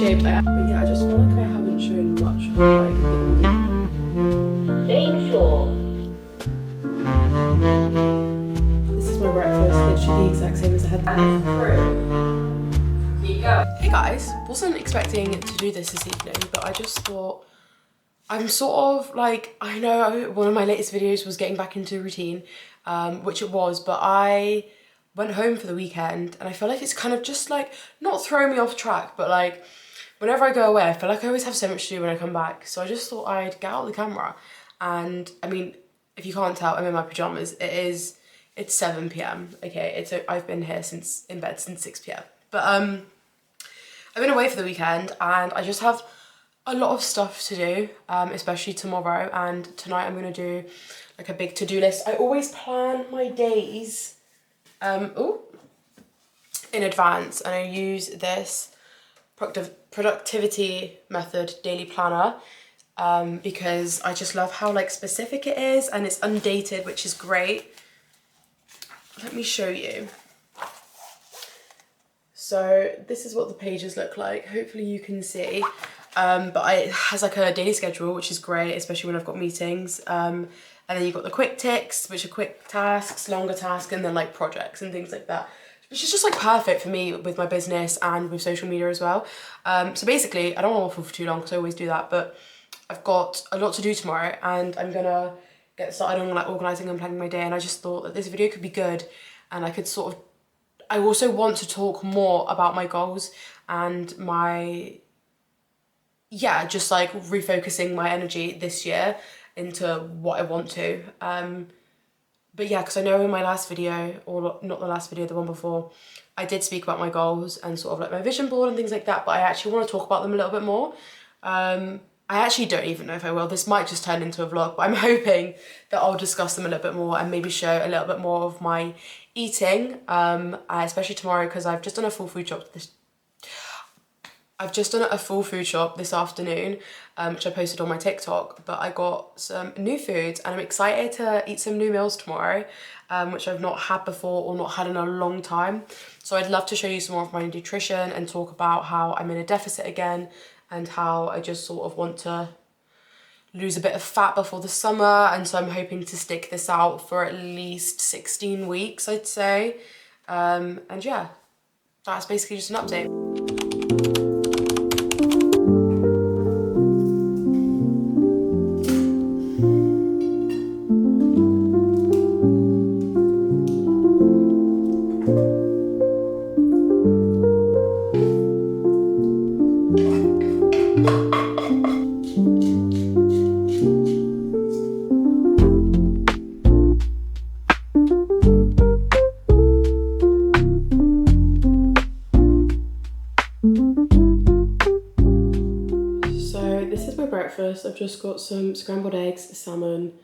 shape. But yeah, I just feel like I haven't shown much of like Being sure. This is my breakfast, literally the exact same as I had. Hey guys, wasn't expecting to do this evening, but I just thought I'm sort of like, I know one of my latest videos was getting back into routine, which it was, but I went home for the weekend and I feel like it's kind of just like, not throwing me off track, but like whenever I go away, I feel like I always have so much to do when I come back. So I just thought I'd get out the camera. And I mean, if you can't tell, I'm in my pajamas. It's 7 p.m. Okay, I've been here in bed since 6 p.m. But I've been away for the weekend and I just have a lot of stuff to do, especially tomorrow, and tonight I'm gonna do like a big to-do list. I always plan my days in advance, and I use this productivity method daily planner because I just love how like specific it is and it's undated, which is great. Let me show you. So this is what the pages look like. Hopefully you can see. But it has like a daily schedule, which is great, especially when I've got meetings. And then you've got the quick ticks, which are quick tasks, longer tasks, and then like projects and things like that, which is just like perfect for me with my business and with social media as well. So basically, I don't want to waffle for too long because I always do that, but I've got a lot to do tomorrow and I'm gonna get started on like organising and planning my day, and I just thought that this video could be good and I could sort of, I also want to talk more about my goals and just like refocusing my energy this year into what I want to. But yeah, because I know in my last video, or not the last video, the one before, I did speak about my goals and sort of like my vision board and things like that, but I actually want to talk about them a little bit more. I actually don't even know if I will. This might just turn into a vlog, but I'm hoping that I'll discuss them a little bit more and maybe show a little bit more of my eating, especially tomorrow, because I've just done a full food shop this afternoon, which I posted on my TikTok, but I got some new foods and I'm excited to eat some new meals tomorrow, which I've not had before or not had in a long time. So I'd love to show you some more of my nutrition and talk about how I'm in a deficit again and how I just sort of want to lose a bit of fat before the summer, and so I'm hoping to stick this out for at least 16 weeks, I'd say. And yeah, that's basically just an update. Breakfast. I've just got some scrambled eggs, salmon,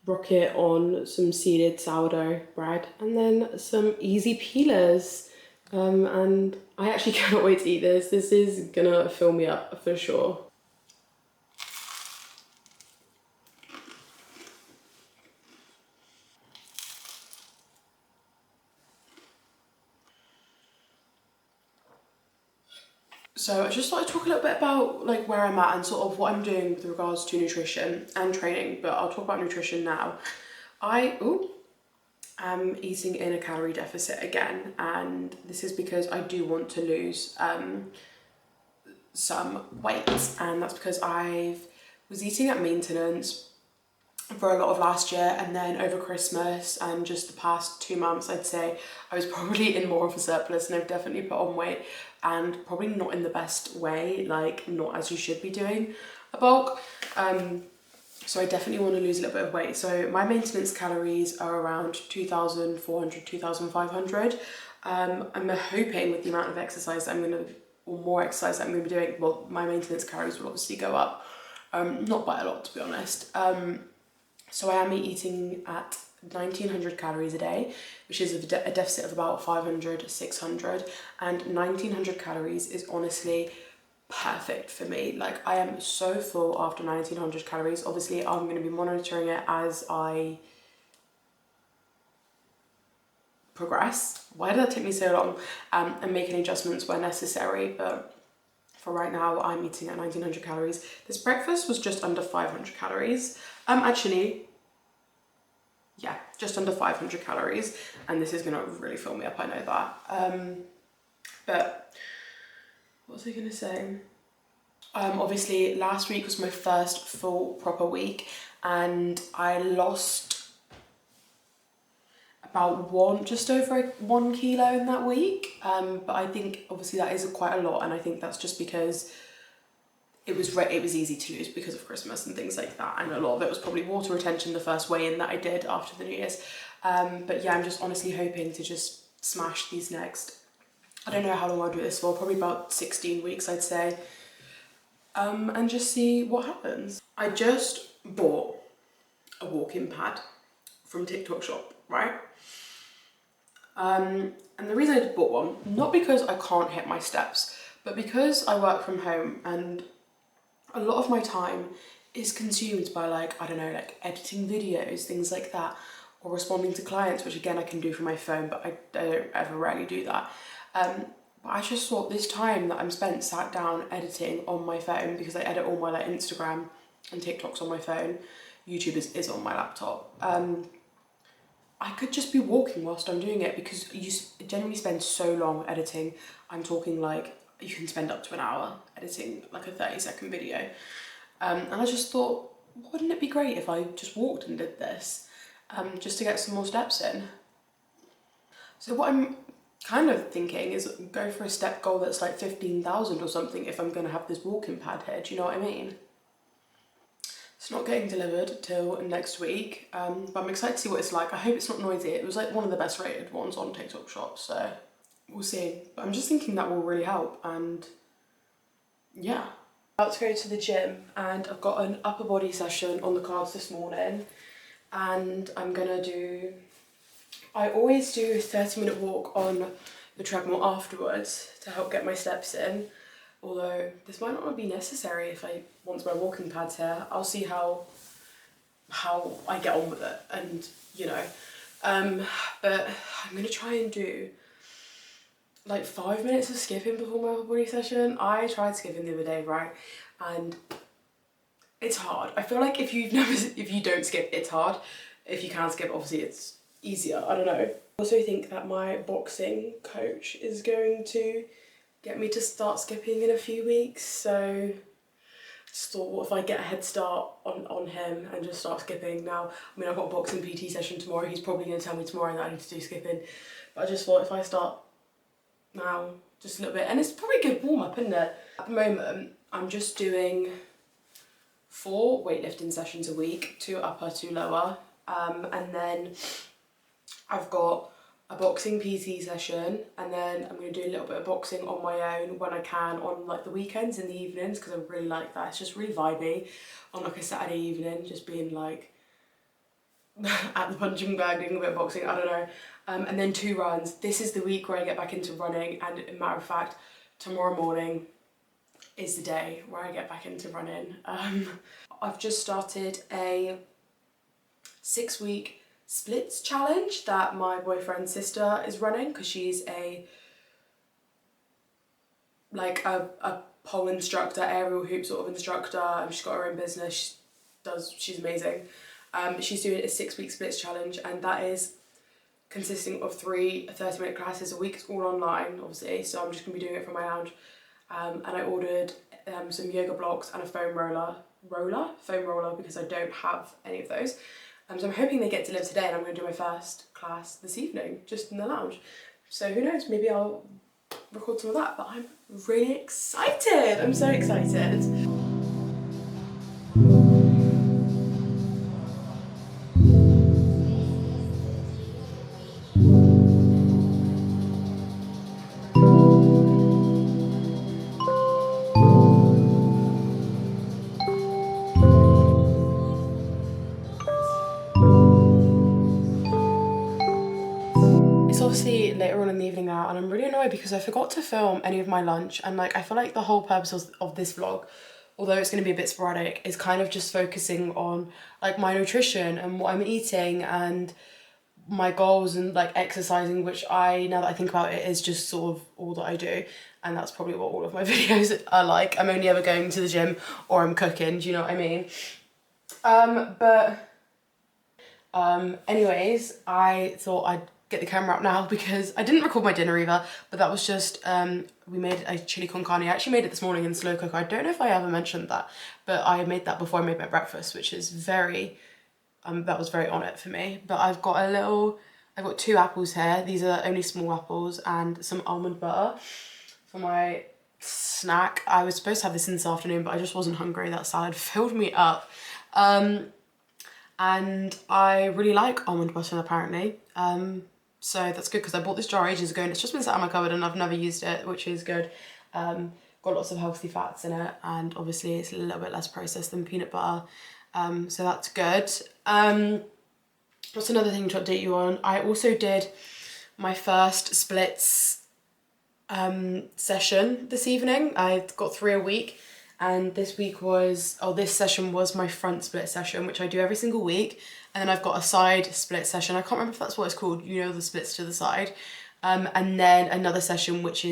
rocket on some seeded sourdough bread, and then some easy peelers. And I actually cannot wait to eat this. This is gonna fill me up for sure. So I just thought I'd talk a little bit about like where I'm at and sort of what I'm doing with regards to nutrition and training, but I'll talk about nutrition now. I am eating in a calorie deficit again, and this is because I do want to lose some weight, and that's because I was eating at maintenance for a lot of last year, and then over Christmas and just the past 2 months, I'd say I was probably in more of a surplus, and I've definitely put on weight, and probably not in the best way, like not as you should be doing a bulk. So I definitely want to lose a little bit of weight. So my maintenance calories are around 2,400, 2,500. I'm hoping with the amount of exercise that I'm going to, or more exercise that I'm going to be doing, well, my maintenance calories will obviously go up, not by a lot, to be honest. So I am eating at 1,900 calories a day, which is a deficit of about 500, 600, and 1,900 calories is honestly perfect for me. Like, I am so full after 1,900 calories. Obviously, I'm going to be monitoring it as I progress. Why did that take me so long? And making adjustments where necessary, but For right now, I'm eating at 1900 calories. This breakfast was just under 500 calories. Actually, yeah, just under 500 calories. And this is gonna really fill me up, I know that. But what was I gonna say? Obviously last week was my first full proper week and I lost about just over 1 kilo in that week. But I think obviously that is quite a lot, and I think that's just because it was easy to lose because of Christmas and things like that, and a lot of it was probably water retention the first weigh-in that I did after the New Year's. But yeah, I'm just honestly hoping to just smash these next, I don't know how long I'll do this for, probably about 16 weeks I'd say, and just see what happens. I just bought a walk-in pad from TikTok shop, right? And the reason I bought one, not because I can't hit my steps, but because I work from home and a lot of my time is consumed by like, I don't know, like editing videos, things like that, or responding to clients, which again I can do from my phone, but I don't ever rarely do that. But I just thought this time that I'm spent sat down editing on my phone, because I edit all my like Instagram and TikToks on my phone, YouTube is on my laptop. I could just be walking whilst I'm doing it, because you generally spend so long editing. I'm talking like you can spend up to an hour editing like a 30-second video. And I just thought, wouldn't it be great if I just walked and did this, just to get some more steps in? So what I'm kind of thinking is go for a step goal that's like 15,000 or something if I'm gonna have this walking pad here, do you know what I mean? It's not getting delivered till next week, but I'm excited to see what it's like. I hope it's not noisy. It was like one of the best rated ones on TikTok shop, so we'll see. But I'm just thinking that will really help, and yeah. About to go to the gym, and I've got an upper body session on the cards this morning, and I'm gonna do, I always do a 30-minute walk on the treadmill afterwards to help get my steps in. Although this might not be necessary if I want my walking pads here. I'll see how I get on with it, and you know. But I'm gonna try and do like 5 minutes of skipping before my upper body session. I tried skipping the other day, right? And it's hard. I feel like if you don't skip, it's hard. If you can skip, obviously it's easier. I don't know. I also think that my boxing coach is going to get me to start skipping in a few weeks, so just thought, what if I get a head start on him and just start skipping now? I mean, I've got a boxing PT session tomorrow. He's probably going to tell me tomorrow that I need to do skipping, but I just thought if I start now just a little bit, and it's probably a good warm-up, isn't it? At the moment I'm just doing 4 weightlifting sessions a week, 2 upper, 2 lower, and then I've got a boxing PT session, and then I'm going to do a little bit of boxing on my own when I can on like the weekends in the evenings, because I really like that. It's just really vibey on like a Saturday evening, just being like at the punching bag doing a bit of boxing, I don't know. And then 2 runs. This is the week where I get back into running, and as a matter of fact, tomorrow morning is the day where I get back into running. I've just started a 6-week splits challenge that my boyfriend's sister is running, because she's a pole instructor, aerial hoop sort of instructor, and she's got her own business. She's amazing. She's doing a 6-week splits challenge, and that is consisting of 3 30-minute classes a week. It's all online, obviously, so I'm just gonna be doing it from my lounge. And I ordered some yoga blocks and a foam roller because I don't have any of those. So I'm hoping they get delivered today, and I'm going to do my first class this evening, just in the lounge. So who knows, maybe I'll record some of that, but I'm really excited. I'm so excited. Obviously later on in the evening now, and I'm really annoyed because I forgot to film any of my lunch, and like I feel like the whole purpose of this vlog, although it's going to be a bit sporadic, is kind of just focusing on like my nutrition and what I'm eating and my goals and like exercising, which now that I think about it, is just sort of all that I do. And that's probably what all of my videos are like. I'm only ever going to the gym or I'm cooking, do you know what I mean? Anyways, I thought I'd get the camera up now because I didn't record my dinner either, but that was just, we made a chili con carne. I actually made it this morning in slow cook. I don't know if I ever mentioned that, but I made that before I made my breakfast, which is very, that was very on it for me. But I've got I've got 2 apples here. These are only small apples and some almond butter for my snack. I was supposed to have this in this afternoon, but I just wasn't hungry. That salad filled me up. And I really like almond butter apparently. So that's good because I bought this jar ages ago and it's just been sat in my cupboard and I've never used it, which is good. Got lots of healthy fats in it and obviously it's a little bit less processed than peanut butter. So that's good. What's another thing to update you on? I also did my first splits session this evening. I got 3 a week and this session was my front split session, which I do every single week. And then I've got a side split session. I can't remember if that's what it's called, you know, the splits to the side. And then another session which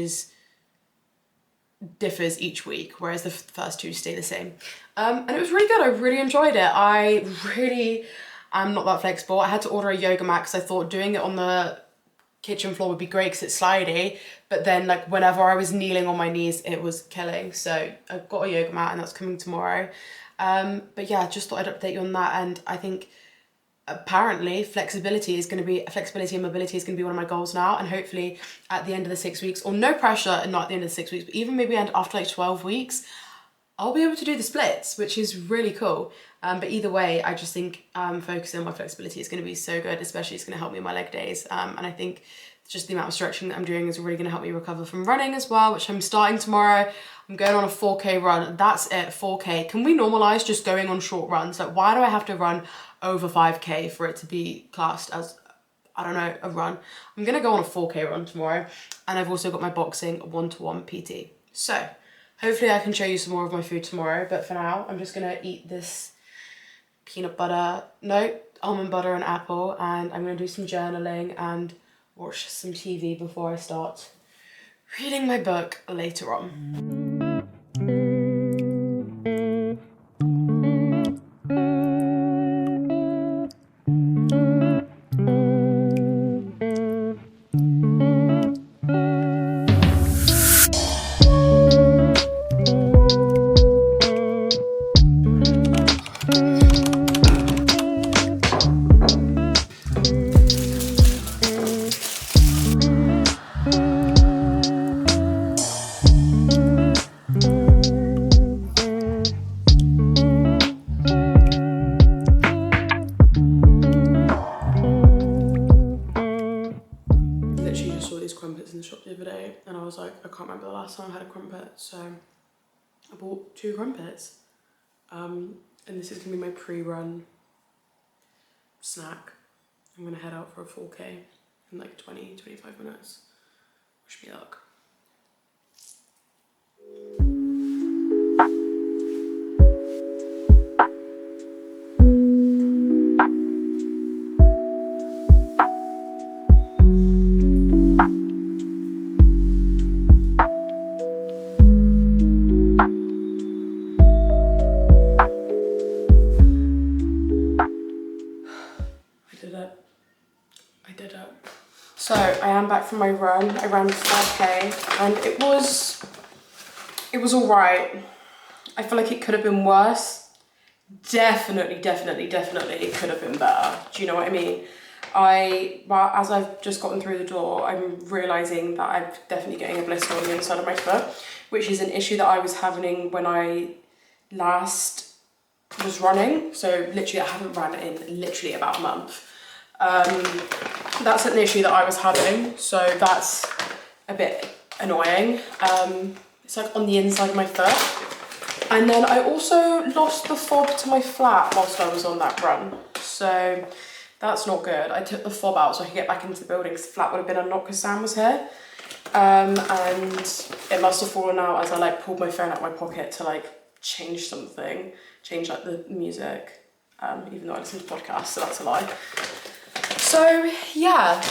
differs each week, whereas the first 2 stay the same. And it was really good. I really enjoyed it. I really am not that flexible. I had to order a yoga mat because I thought doing it on the kitchen floor would be great because it's slidey, but then like whenever I was kneeling on my knees it was killing, so I've got a yoga mat and that's coming tomorrow. But yeah, just thought I'd update you on that. And I think apparently flexibility and mobility is going to be one of my goals now, and hopefully at the end of the 6 weeks, or no pressure and not at the end of the 6 weeks, but even maybe after like 12 weeks I'll be able to do the splits, which is really cool. But either way, I just think focusing on my flexibility is going to be so good, especially it's going to help me in my leg days. And I think just the amount of stretching that I'm doing is really going to help me recover from running as well, which I'm starting tomorrow. I'm going on a 4K run. That's it, 4K. Can we normalise just going on short runs? Like, why do I have to run over 5K for it to be classed as, I don't know, a run? I'm going to go on a 4K run tomorrow. And I've also got my boxing 1-to-1 PT. So hopefully I can show you some more of my food tomorrow, but for now, I'm just gonna eat this almond butter and apple, and I'm gonna do some journaling and watch some TV before I start reading my book later on. And I was like, I can't remember the last time I had a crumpet, so I bought 2 crumpets. And this is gonna be my pre-run snack. I'm gonna head out for a 4K in like 20-25 minutes. Wish me luck. So I am back from my run. I ran 5K and it was alright. I feel like it could have been worse. Definitely it could have been better. Do you know what I mean? As I've just gotten through the door, I'm realising that I'm definitely getting a blister on the inside of my foot, which is an issue that I was having when I last was running. So literally I haven't run in literally about a month. That's an issue that I was having, so that's a bit annoying. It's like on the inside of my foot. And then I also lost the fob to my flat whilst I was on that run, so that's not good. I took the fob out so I could get back into the building because the flat would have been unlocked because Sam was here. And it must have fallen out as I like pulled my phone out of my pocket to like change like the music. even though I listen to podcasts, so that's a lie. So yeah,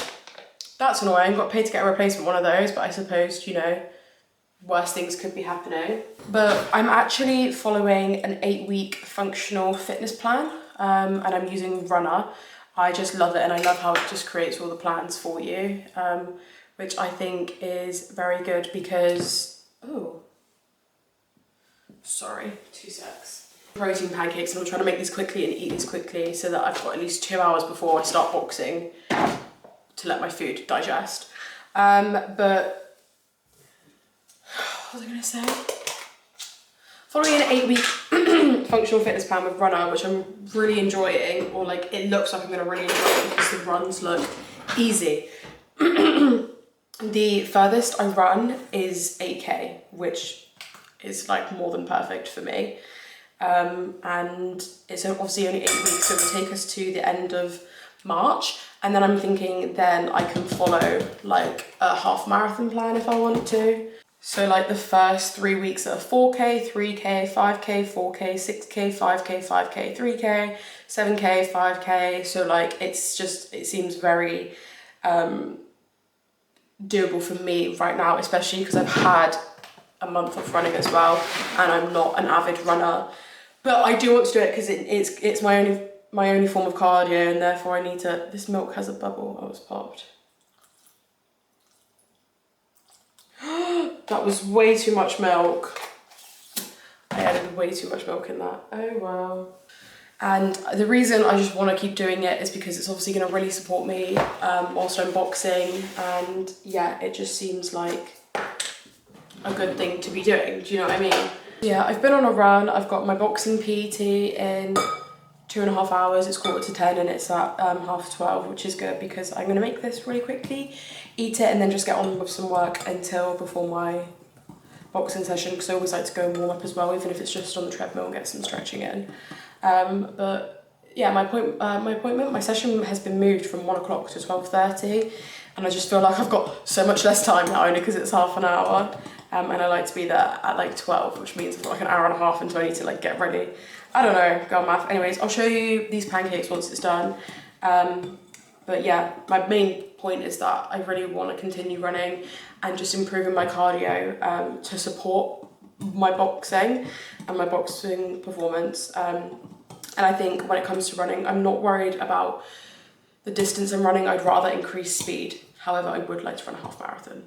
that's annoying. Got paid to get a replacement one of those, but I suppose, you know, worse things could be happening. But I'm actually following an 8-week functional fitness plan, and I'm using Runner. I just love it, and I love how it just creates all the plans for you, which I think is very good because, oh, sorry, 2 secs. Protein pancakes, and I'm trying to make these quickly and eat these quickly so that I've got at least 2 hours before I start boxing to let my food digest. But what was I gonna say? Following an 8-week functional fitness plan with Runner, which I'm really enjoying, or like it looks like I'm gonna really enjoy it because the runs look easy. The furthest I run is 8k, which is like more than perfect for me. And it's obviously only 8 weeks, so it'll take us to the end of March. And then I'm thinking then I can follow like a half marathon plan if I want to. So like the first 3 weeks are 4k, 3k, 5k, 4k, 6k, 5k, 5k, 3k, 7k, 5k. So like it's just, it seems very doable for me right now, especially because I've had a month of running as well, and I'm not an avid runner. But I do want to do it because it's my only form of cardio, and therefore I need to. This milk has a bubble. Oh, it's popped. That was way too much milk. I added way too much milk in that. Oh wow. And the reason I just want to keep doing it is because it's obviously going to really support me whilst I'm boxing, and yeah, it just seems like a good thing to be doing. Do you know what I mean? Yeah, I've been on a run. I've got my boxing PT in 2.5 hours. It's 11:45 and it's at 11:30, which is good because I'm gonna make this really quickly, eat it, and then just get on with some work until before my boxing session, because I always like to go and warm up as well, even if it's just on the treadmill and get some stretching in. But yeah, my session has been moved from 1 o'clock to 12:30, and I just feel like I've got so much less time now, only because it's half an hour. And I like to be there at like 12, which means I've got like an hour and a half until I need to like get ready. I don't know, go on math. Anyways, I'll show you these pancakes once it's done. But yeah, my main point is that I really want to continue running and just improving my cardio to support my boxing and my boxing performance. And I think when it comes to running, I'm not worried about the distance I'm running. I'd rather increase speed. However, I would like to run a half marathon.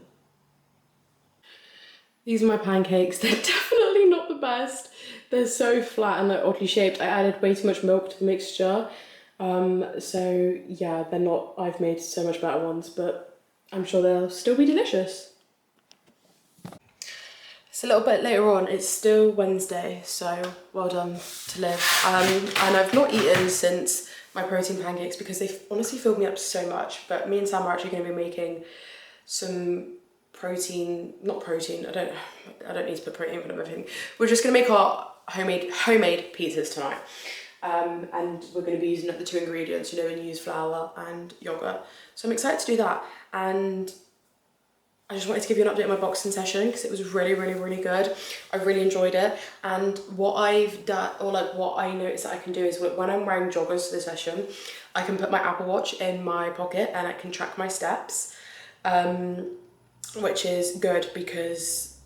These are my pancakes. They're definitely not the best. They're so flat and like oddly shaped. I added way too much milk to the mixture. So yeah, they're not, I've made so much better ones, but I'm sure they'll still be delicious. It's a little bit later on. It's still Wednesday, so well done to live. And I've not eaten since my protein pancakes because they've honestly filled me up so much. But me and Sam are actually going to be making some protein, not protein, I don't need to put protein in front of everything. We're just gonna make our homemade pizzas tonight. And we're gonna be using the 2 ingredients, you know, and use flour and yogurt. So I'm excited to do that. And I just wanted to give you an update on my boxing session because it was really, really, really good. I really enjoyed it. And what I've done, or like what I noticed that I can do is when I'm wearing joggers for the session, I can put my Apple Watch in my pocket and I can track my steps. Which is good because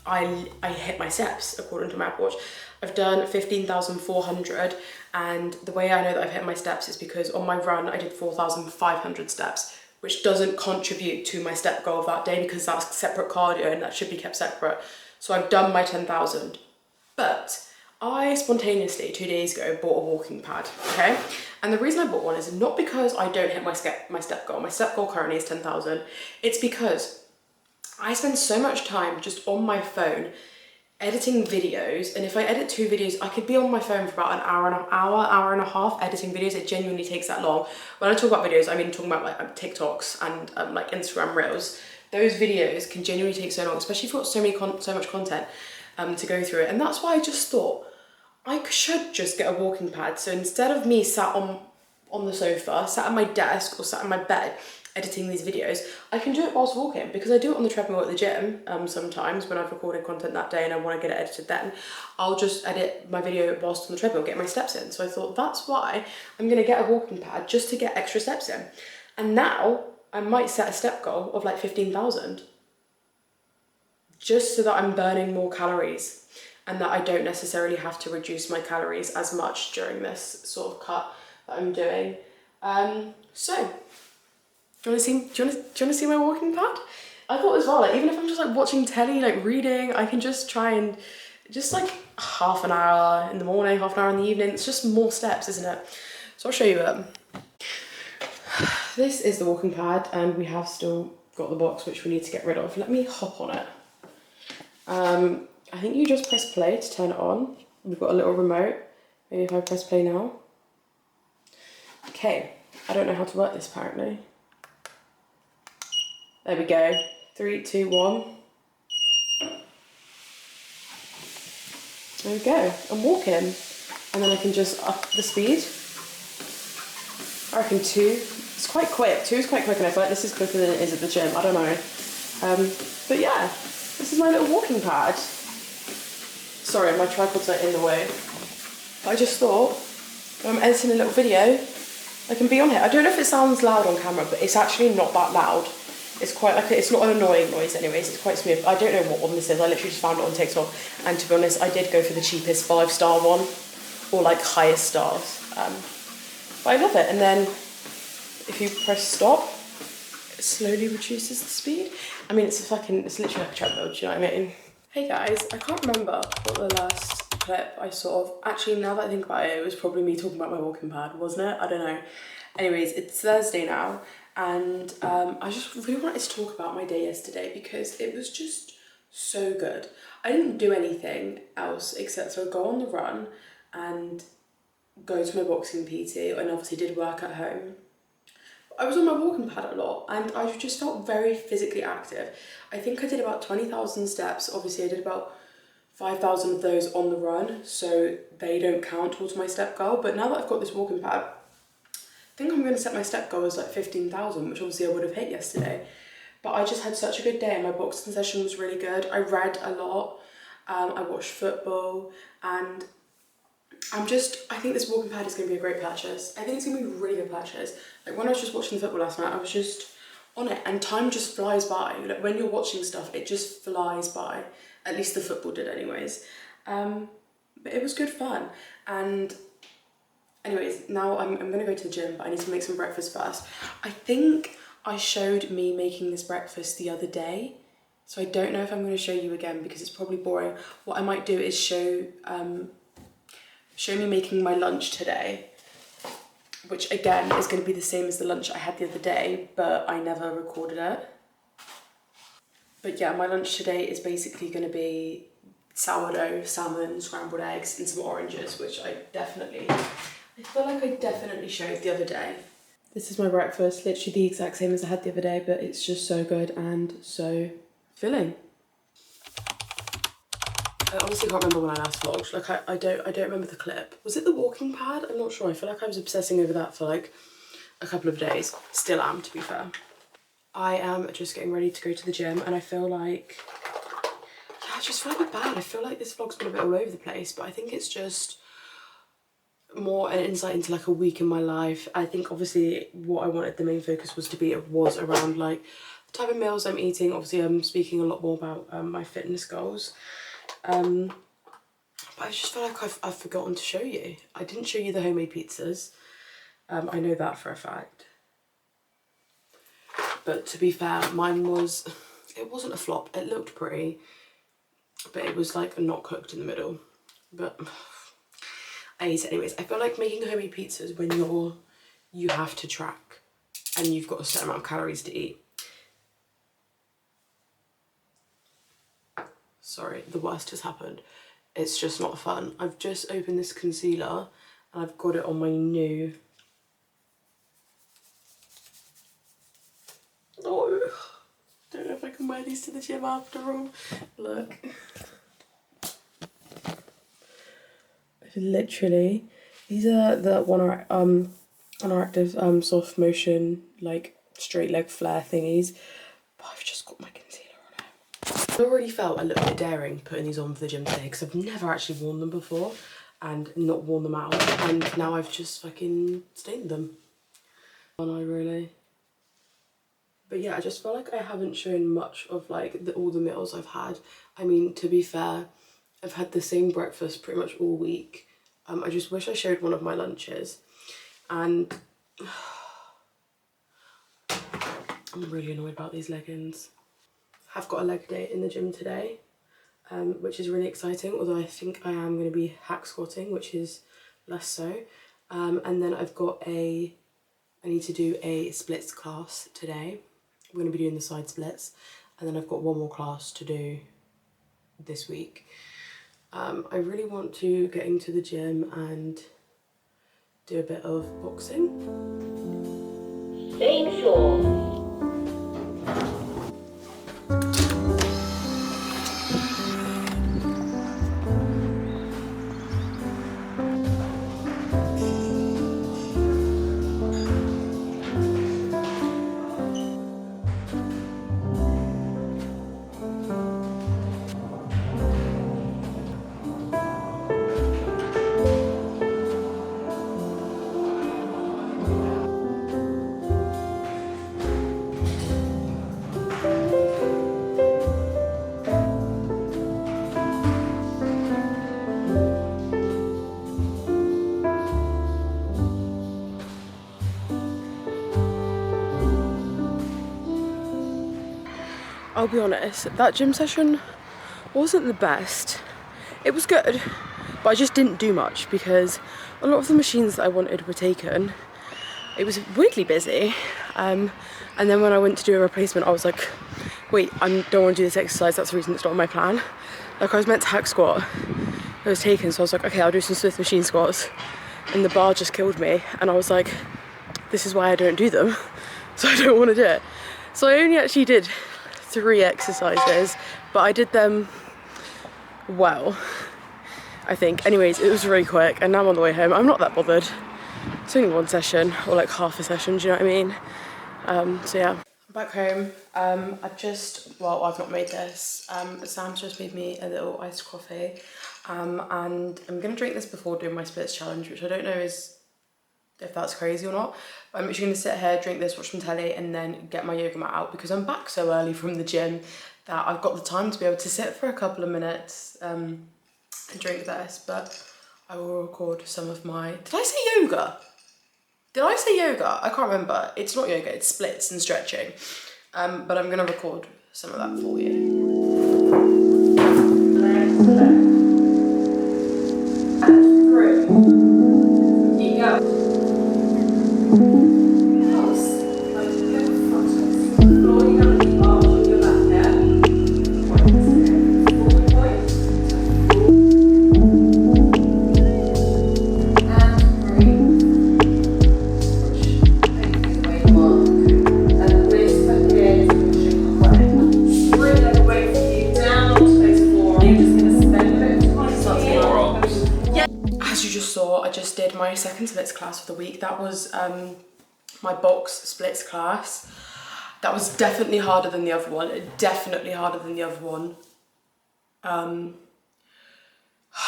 I hit my steps according to my Apple Watch. I've done 15,400, and the way I know that I've hit my steps is because on my run I did 4,500 steps, which doesn't contribute to my step goal of that day because that's separate cardio and that should be kept separate. So I've done my 10,000, but I spontaneously 2 days ago bought a walking pad, okay? And the reason I bought one is not because I don't hit my step goal. My step goal currently is 10,000. It's because I spend so much time just on my phone editing videos, and if I edit 2 videos, I could be on my phone for about an hour and a half editing videos. It genuinely takes that long. When I talk about videos, I mean talking about like TikToks and like Instagram Reels. Those videos can genuinely take so long, especially if you've got so much content to go through it. And that's why I just thought I should just get a walking pad. So instead of me sat on the sofa, sat at my desk or sat in my bed editing these videos, I can do it whilst walking, because I do it on the treadmill at the gym. Sometimes when I've recorded content that day and I want to get it edited then, I'll just edit my video whilst on the treadmill, get my steps in. So I thought that's why I'm going to get a walking pad, just to get extra steps in. And now I might set a step goal of like 15,000, just so that I'm burning more calories and that I don't necessarily have to reduce my calories as much during this sort of cut that I'm doing. So, do you want to see my walking pad? I thought as well, like, even if I'm just like watching telly, like reading, I can just try and just like half an hour in the morning, half an hour in the evening. It's just more steps, isn't it? So I'll show you it. This is the walking pad, and we have still got the box which we need to get rid of. Let me hop on it. I think you just press play to turn it on. We've got a little remote. Maybe if I press play now. Okay, I don't know how to work this apparently. There we go. 3, 2, 1. There we go. I'm walking. And then I can just up the speed. I reckon 2. It's quite quick. 2 is quite quick, and I feel like this is quicker than it is at the gym. I don't know. But yeah, this is my little walking pad. Sorry, my tripod's like in the way. But I just thought, when I'm editing a little video, I can be on here. I don't know if it sounds loud on camera, but it's actually not that loud. It's quite like, it's not an annoying noise anyways, it's quite smooth. I don't know what one this is, I literally just found it on TikTok. And to be honest, I did go for the cheapest 5-star one, or like highest stars. But I love it. And then if you press stop, it slowly reduces the speed. I mean, it's literally like a treadmill, do you know what I mean? Hey guys, I can't remember what the last clip I actually, now that I think about it, it was probably me talking about my walking pad, wasn't it? I don't know. Anyways, it's Thursday now, and I just really wanted to talk about my day yesterday because it was just so good. I didn't do anything else except for go on the run and go to my boxing PT, and obviously did work at home. I was on my walking pad a lot, and I just felt very physically active. I think I did about 20,000 steps. Obviously I did about 5,000 of those on the run, so they don't count towards my step goal. But now that I've got this walking pad, I think I'm going to set my step goal as like 15,000, which obviously I would have hit yesterday. But I just had such a good day, and my boxing session was really good. I read a lot, I watched football, and I think this walking pad is going to be a great purchase. I think it's going to be a really good purchase. Like when I was just watching the football last night, I was just on it, and time just flies by. Like when you're watching stuff, it just flies by. At least the football did anyways. But it was good fun. And anyways, now I'm going to go to the gym, but I need to make some breakfast first. I think I showed me making this breakfast the other day, so I don't know if I'm going to show you again because it's probably boring. What I might do is show me making my lunch today, which again is going to be the same as the lunch I had the other day, but I never recorded it. But yeah, my lunch today is basically going to be sourdough, salmon, scrambled eggs, and some oranges, which I feel like I definitely showed the other day. This is my breakfast, literally the exact same as I had the other day, but it's just so good and so filling. I honestly can't remember when I last vlogged. Like I don't remember the clip. Was it the walking pad? I'm not sure. I feel like I was obsessing over that for like a couple of days. Still am, to be fair. I am just getting ready to go to the gym, and I feel like, yeah, I just feel a bit bad. I feel like this vlog's been a bit all over the place, but I think it's just more an insight into like a week in my life. I think obviously what I wanted the main focus was around like the type of meals I'm eating. Obviously I'm speaking a lot more about my fitness goals. But I just feel like I've forgotten to show you. I didn't show you the homemade pizzas. I know that for a fact. But to be fair, it wasn't a flop. It looked pretty, but it was like not cooked in the middle. But I ate it anyways. I feel like making homemade pizzas when you have to track and you've got a certain amount of calories to eat. Sorry, the worst has happened. It's just not fun. I've just opened this concealer and I've got it on my new... Oh, don't know if I can wear these to the gym after all. Look. Literally, these are the One Active soft motion like straight leg flare thingies, but I've just got my concealer on it. I already felt a little bit daring putting these on for the gym today because I've never actually worn them before and not worn them out, and now I've just fucking stained them. Aren't I really? But yeah, I just feel like I haven't shown much of like all the meals I've had. I mean, to be fair, I've had the same breakfast pretty much all week. I just wish I showed one of my lunches. And I'm really annoyed about these leggings. I've got a leg day in the gym today, which is really exciting, although I think I am going to be hack squatting, which is less so. And then I need to do a splits class today. I'm going to be doing the side splits, and then I've got one more class to do this week. I really want to get into the gym and do a bit of boxing. Same floor. I'll be honest, that gym session wasn't the best. It was good, but I just didn't do much because a lot of the machines that I wanted were taken. It was weirdly busy. And then when I went to do a replacement, I was like, wait, I don't want to do this exercise. That's the reason it's not on my plan. Like, I was meant to hack squat. It was taken, so I was like, okay, I'll do some Smith machine squats. And the bar just killed me. And I was like, this is why I don't do them. So I don't want to do it. So I only actually did 3 exercises, but I did them well, I think. Anyways, it was really quick, and now I'm on the way home. I'm not that bothered. It's only one session, or like half a session, do you know what I mean? So yeah. I'm back home. I've not made this. Sam's just made me a little iced coffee, and I'm gonna drink this before doing my splits challenge, which I don't know if that's crazy or not. But I'm actually gonna sit here, drink this, watch some telly, and then get my yoga mat out because I'm back so early from the gym that I've got the time to be able to sit for a couple of minutes and drink this. But I will record some of my... Did I say yoga? Did I say yoga? I can't remember. It's not yoga, it's splits and stretching. But I'm gonna record some of that for you. I just did my second splits class of the week. That was my box splits class. That was definitely harder than the other one. I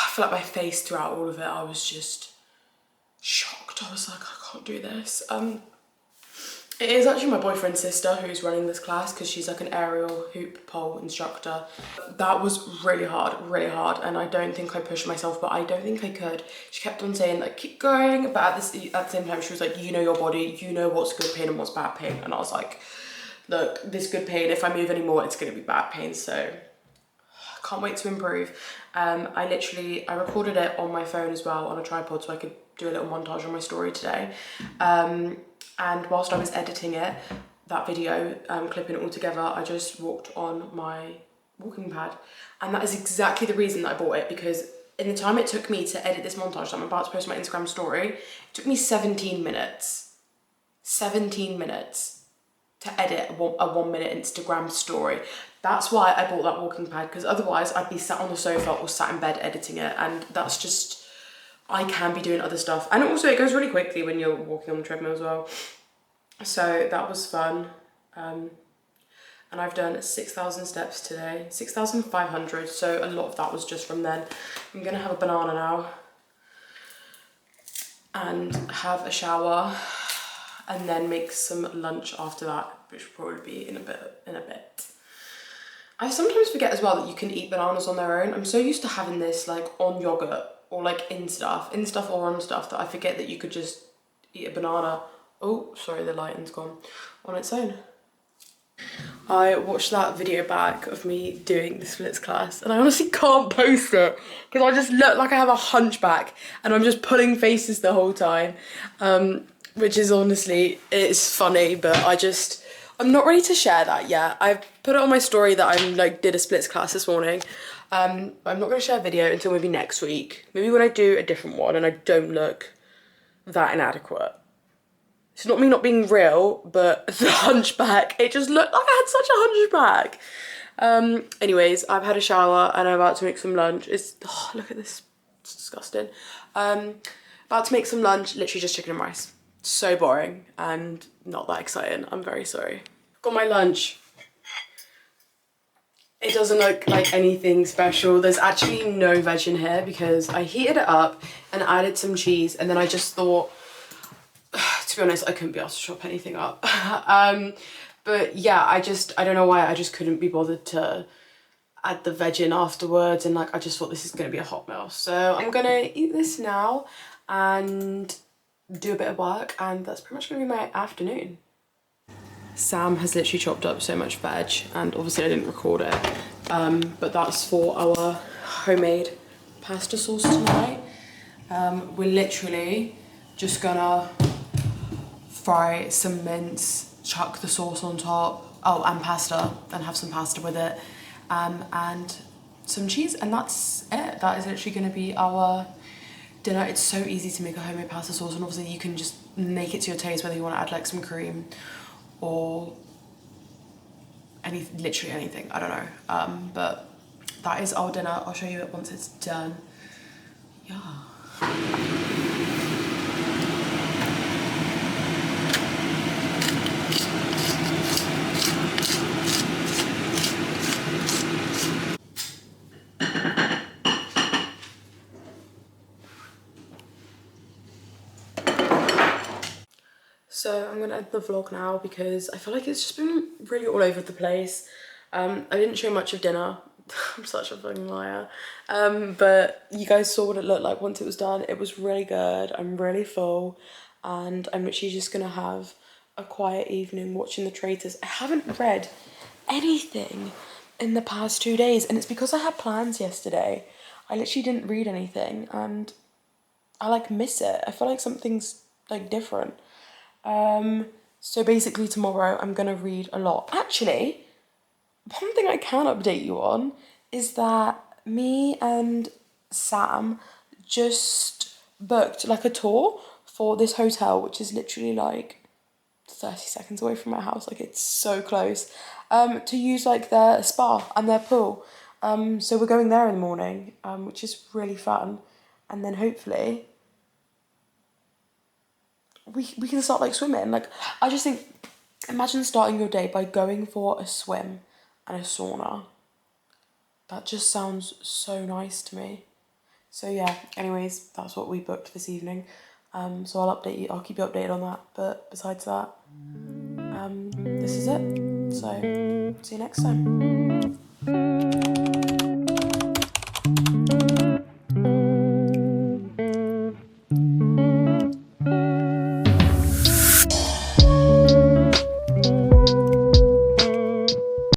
feel like my face throughout all of it, I was just shocked. I was like, I can't do this. It is actually my boyfriend's sister who's running this class because she's like an aerial hoop pole instructor. That was really hard, and I don't think I pushed myself, but I don't think I could. She kept on saying like, keep going, but at the same time she was like, you know your body, you know what's good pain and what's bad pain. And I was like, look, this good pain, if I move anymore, it's gonna be bad pain, so I can't wait to improve. I recorded it on my phone as well on a tripod so I could do a little montage on my story today. And whilst I was editing it, that video, clipping it all together, I just walked on my walking pad. And that is exactly the reason that I bought it, because in the time it took me to edit this montage that I'm about to post on my Instagram story, it took me 17 minutes. 17 minutes to edit a 1 minute Instagram story. That's why I bought that walking pad, because otherwise I'd be sat on the sofa or sat in bed editing it, and that's just, I can be doing other stuff. And also it goes really quickly when you're walking on the treadmill as well. So that was fun. And I've done 6,000 steps today, 6,500. So a lot of that was just from then. I'm gonna have a banana now and have a shower and then make some lunch after that, which will probably be in a bit. I sometimes forget as well that you can eat bananas on their own. I'm so used to having this like on yogurt or like in stuff or on stuff, that I forget that you could just eat a banana. Oh, sorry, the lighting's gone, on its own. I watched that video back of me doing the splits class and I honestly can't post it because I just look like I have a hunchback and I'm just pulling faces the whole time, which is honestly, it's funny, but I'm not ready to share that yet. I've put it on my story that I like did a splits class this morning. I'm not going to share a video until maybe next week, maybe when I do a different one and I don't look that inadequate. It's not me not being real, but the hunchback, it just looked like I had such a hunchback. Anyways, I've had a shower and I'm about to make some lunch. Look at this, it's disgusting. About to make some lunch, literally just chicken and rice. So boring and not that exciting, I'm very sorry. Got my lunch. It doesn't look like anything special. There's actually no veg in here because I heated it up and added some cheese and then I just thought, to be honest, I couldn't be asked to chop anything up. But yeah, I don't know why I just couldn't be bothered to add the veg in afterwards, and like I just thought this is gonna be a hot meal. So I'm gonna eat this now and do a bit of work, and that's pretty much gonna be my afternoon. Sam has literally chopped up so much veg, and obviously I didn't record it, but that's for our homemade pasta sauce tonight. We're literally just gonna fry some mince, chuck the sauce on top, and pasta, and have some pasta with it, and some cheese, and that's it. That is literally going to be our dinner. It's so easy to make a homemade pasta sauce, and obviously you can just make it to your taste, whether you want to add like some cream or literally anything, I don't know. But that is our dinner. I'll show you it once it's done. Yeah. So I'm gonna end the vlog now because I feel like it's just been really all over the place. I didn't show much of dinner. I'm such a fucking liar. But you guys saw what it looked like once it was done. It was really good. I'm really full, and I'm literally just gonna have a quiet evening watching The Traitors. I haven't read anything in the past 2 days, and it's because I had plans yesterday. I literally didn't read anything, and I like miss it. I feel like something's like different. So basically tomorrow I'm gonna read a lot. Actually, one thing I can update you on is that me and Sam just booked like a tour for this hotel, which is literally like 30 seconds away from my house. Like, it's so close, to use like their spa and their pool. So we're going there in the morning, which is really fun. And then hopefully we can start like swimming. Like, I just think, imagine starting your day by going for a swim and a sauna. That just sounds so nice to me. So yeah, anyways, that's what we booked this evening. So I'll keep you updated on that. But besides that, this is it. So see you next time.